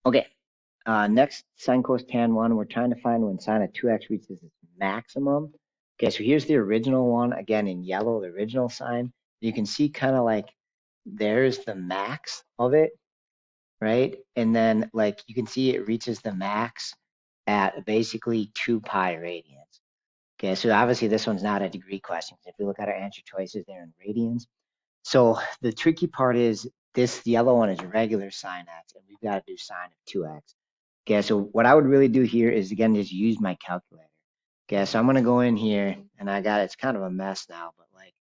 Okay, next sine cos tan 1, we're trying to find when sine of 2x reaches its maximum. Okay, so here's the original one, again in yellow, the original sine. You can see kind of like there's the max of it, right? And then like you can see it reaches the max at basically 2 pi radians. Okay, so obviously this one's not a degree question. If you look at our answer choices, they're in radians. So the tricky part is this yellow one is regular sine x, and we've got to do sine of 2x. Okay, so what I would really do here is again just use my calculator. Okay, so I'm gonna go in here and I got it's kind of a mess now, but like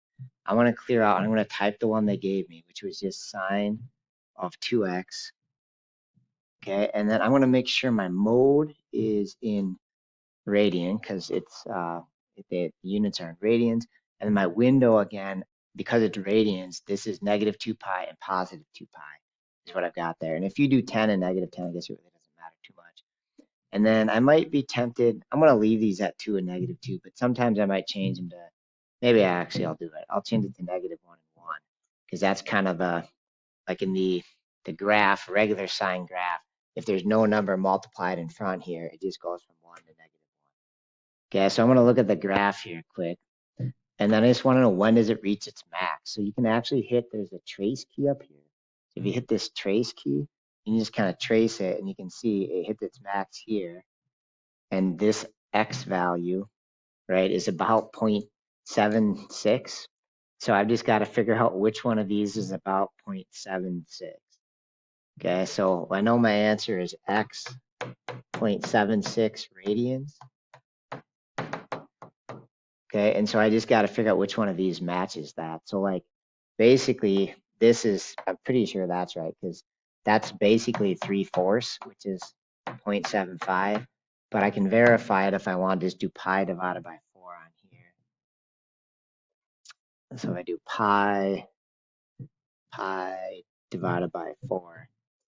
I want to clear out and I'm gonna type the one they gave me, which was just sine of 2x. Okay, and then I'm gonna make sure my mode is in radian because it's the units are in radians, and then my window again because it's radians. This is negative 2 pi and positive 2 pi is what I've got there. And if you do 10 and negative 10, I guess it really doesn't matter too much. And then I might be tempted. I'm gonna leave these at 2 and negative 2, but sometimes I might change them to maybe I'll do it. I'll change it to negative 1 and 1 because that's kind of a like in the graph, regular sine graph. If there's no number multiplied in front here, it just goes from 1 to negative 1. Okay, so I'm going to look at the graph here quick. And then I just want to know when does it reach its max. So you can actually hit, there's a trace key up here. So if you hit this trace key, you can just kind of trace it and you can see it hits its max here. And this X value, right, is about 0.76. So I've just got to figure out which one of these is about 0.76. Okay, so I know my answer is X 0.76 radians. Okay, and so I just got to figure out which one of these matches that. So like basically this is, I'm pretty sure that's right because that's basically 3/4, which is 0.75. But I can verify it if I want to just do pi divided by 4 on here. So if I do pi divided by 4,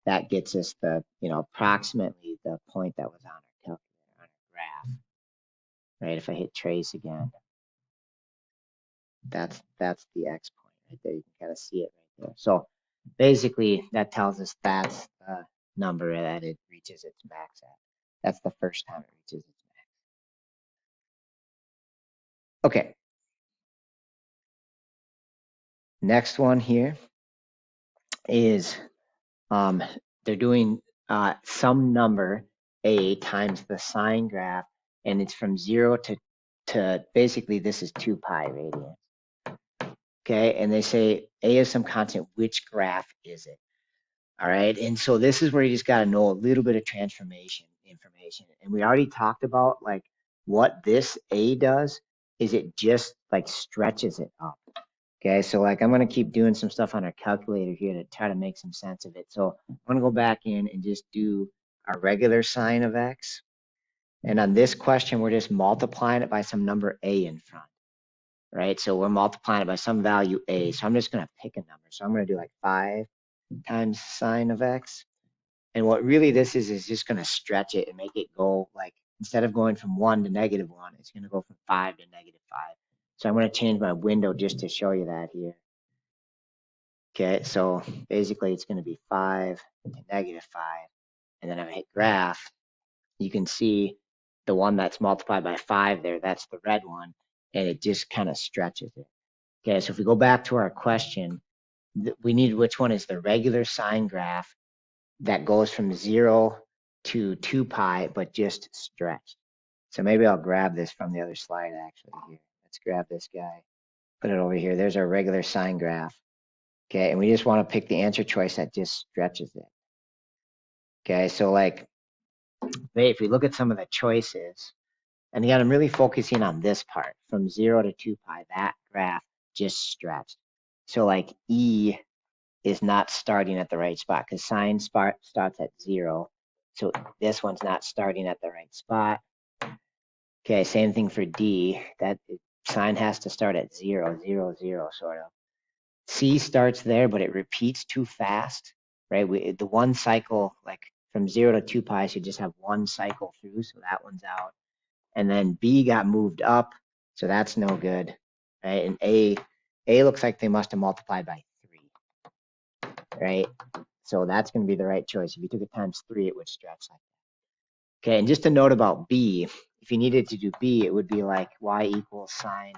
that gets us the, approximately the point that was on our calculator, on our graph, right? If I hit trace again, that's the X point right there. You can kind of see it right there. So basically that tells us that's the number that it reaches its max at. That's the first time it reaches its max. Okay. Next one here is they're doing some number a times the sine graph, and it's from 0 to basically this is 2 pi radians. Okay, and they say a is some constant. Which graph is it? All right, and so this is where you just got to know a little bit of transformation information. And we already talked about like what this a does is it just like stretches it up. Okay, so like I'm gonna keep doing some stuff on our calculator here to try to make some sense of it. So I'm gonna go back in and just do our regular sine of x. And on this question, we're just multiplying it by some number a in front, right? So we're multiplying it by some value a. So I'm just gonna pick a number. So I'm gonna do like 5 times sine of x. And what really this is just gonna stretch it and make it go like, instead of going from 1 to negative 1, it's gonna go from 5 to negative 5. So I'm gonna change my window just to show you that here. Okay, so basically it's going to be 5 to negative 5. And then I hit graph. You can see the one that's multiplied by 5 there, that's the red one. And it just kind of stretches it. Okay, so if we go back to our question, we need which one is the regular sine graph that goes from 0 to 2 pi, but just stretched. So maybe I'll grab this from the other slide actually here. Let's grab this guy, put it over here. There's our regular sine graph. Okay, and we just want to pick the answer choice that just stretches it. Okay, so like, if we look at some of the choices, and again, I'm really focusing on this part from 0 to 2 pi, that graph just stretched. So like E is not starting at the right spot because sine starts at 0. So this one's not starting at the right spot. Okay, same thing for D. That sine has to start at 0, 0, 0 sort of. C starts there, but it repeats too fast, right? The one cycle, like from 0 to 2 pi, should just have one cycle through, so that one's out. And then B got moved up, so that's no good, right? And A looks like they must have multiplied by 3, right? So that's going to be the right choice. If you took it times 3, it would stretch like that. Okay, and just a note about b, if you needed to do b, it would be like y equals sine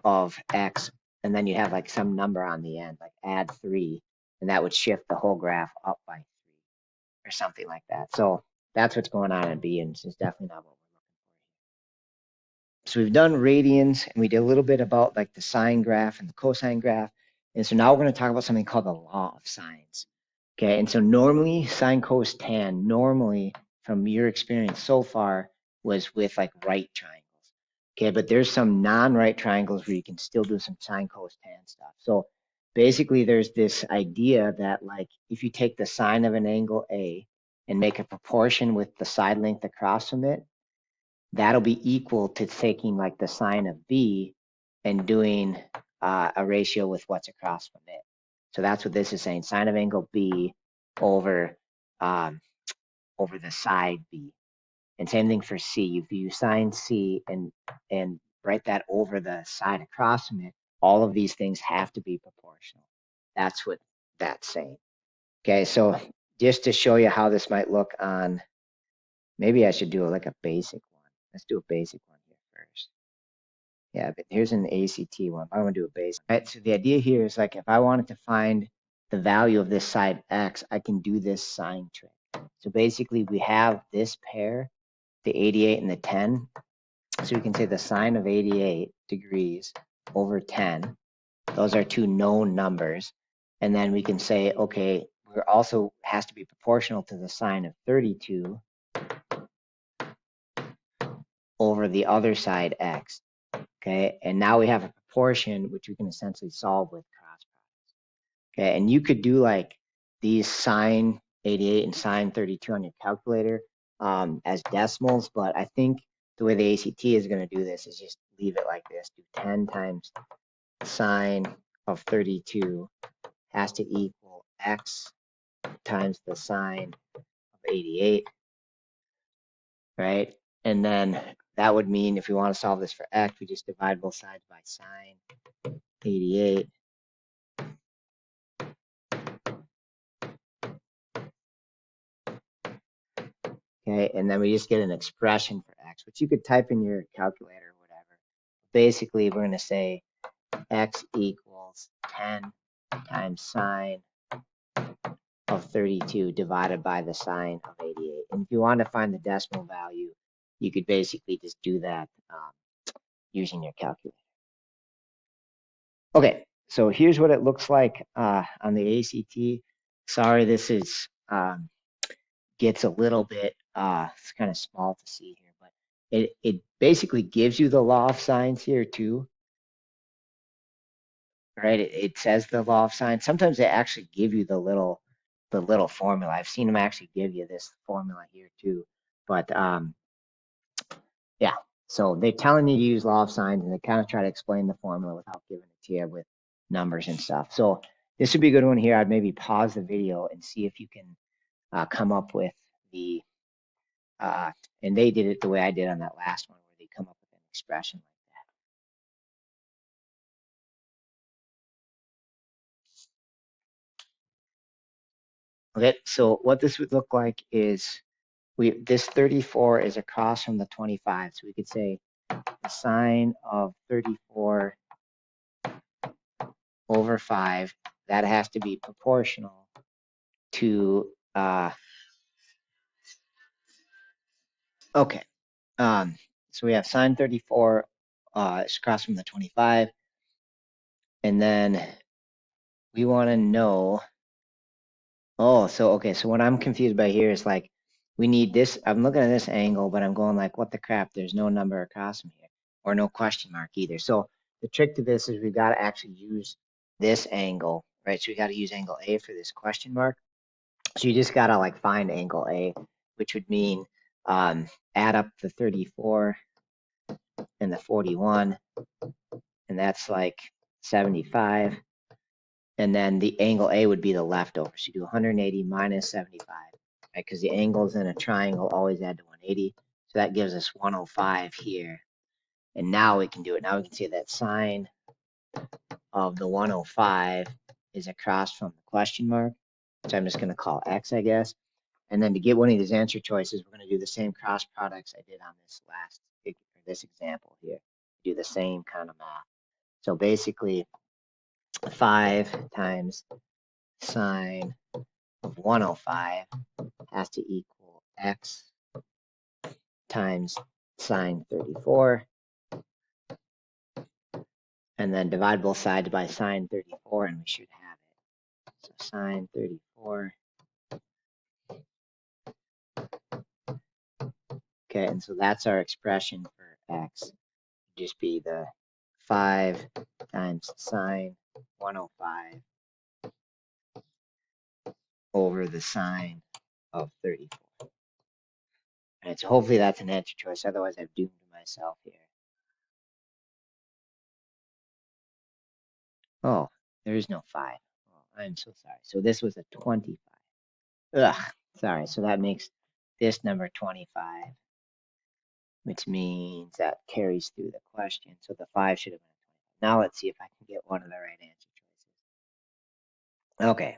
of x, and then you have like some number on the end, like add 3, and that would shift the whole graph up by 3 or something like that. So that's what's going on in b, and it's definitely not what we're looking for. So we've done radians, and we did a little bit about like the sine graph and the cosine graph. And so now we're going to talk about something called the law of sines. Okay, and so normally sine, cos, tan, normally from your experience so far was with like right triangles. Okay, but there's some non-right triangles where you can still do some sine, cos, tan stuff. So basically there's this idea that like if you take the sine of an angle A and make a proportion with the side length across from it, that'll be equal to taking like the sine of B and doing a ratio with what's across from it. So that's what this is saying, sine of angle B over over the side B. And same thing for C. If you sine C and write that over the side across from it, all of these things have to be proportional. That's what that's saying. Okay, so just to show you how this might look on, maybe I should do like a basic one. Let's do a basic one here first. Yeah, but here's an ACT one. I want to do a basic. All right, so the idea here is like if I wanted to find the value of this side X, I can do this sine trick. So basically we have this pair, the 88 and the 10. So we can say the sine of 88 degrees over 10. Those are two known numbers. And then we can say, okay, we're also has to be proportional to the sine of 32 over the other side X. Okay, and now we have a proportion which we can essentially solve with cross products. Okay, and you could do like these sine 88 and sine 32 on your calculator as decimals, but I think the way the ACT is going to do this is just leave it like this. Do 10 times sine of 32 has to equal x times the sine of 88, right? And then that would mean if we want to solve this for x, we just divide both sides by sine 88. Okay, and then we just get an expression for x, which you could type in your calculator or whatever. Basically, we're going to say x equals 10 times sine of 32 divided by the sine of 88. And if you want to find the decimal value, you could basically just do that using your calculator. Okay, so here's what it looks like on the ACT. Sorry, this is gets a little bit it's kind of small to see here, but it basically gives you the law of sines here too, right? It says the law of sines. Sometimes they actually give you the little formula. I've seen them actually give you this formula here too, but yeah. So they're telling you to use law of sines, and they kind of try to explain the formula without giving it to you with numbers and stuff. So this would be a good one here. I'd maybe pause the video and see if you can come up with the and they did it the way I did on that last one, where they come up with an expression like that. Okay, so what this would look like is this 34 is across from the 25, so we could say the sine of 34 over 5, that has to be proportional to okay. So we have sine 34 is across from the 25, and then we want to know. Oh, so okay. So what I'm confused by here is like we need this. I'm looking at this angle, but I'm going like, what the crap? There's no number across from here, or no question mark either. So the trick to this is we got to actually use this angle, right? So we got to use angle A for this question mark. So you just got to like find angle A, which would mean add up the 34 and the 41, and that's like 75. And then the angle A would be the leftover. So you do 180 minus 75, right? Because the angles in a triangle always add to 180. So that gives us 105 here. And now we can do it. Now we can see that sine of the 105 is across from the question mark. which I'm just going to call x, I guess. And then to get one of these answer choices, we're going to do the same cross products I did on this example here. Do the same kind of math. So basically, 5 times sine of 105 has to equal x times sine 34. And then divide both sides by sine 34, and we should have it. So sine 34. Okay, and so that's our expression for x. Just be the 5 times sine 105 over the sine of 34. And so hopefully that's an answer choice, otherwise I've doomed myself here. Oh, there is no 5. Oh, I'm so sorry. So this was a 25. Ugh, sorry. So that makes this number 25, which means that carries through the question. So the 5 should have been a 25. Now let's see if I can get one of the right answer choices. Okay,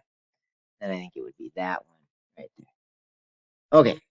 then I think it would be that one right there. Okay,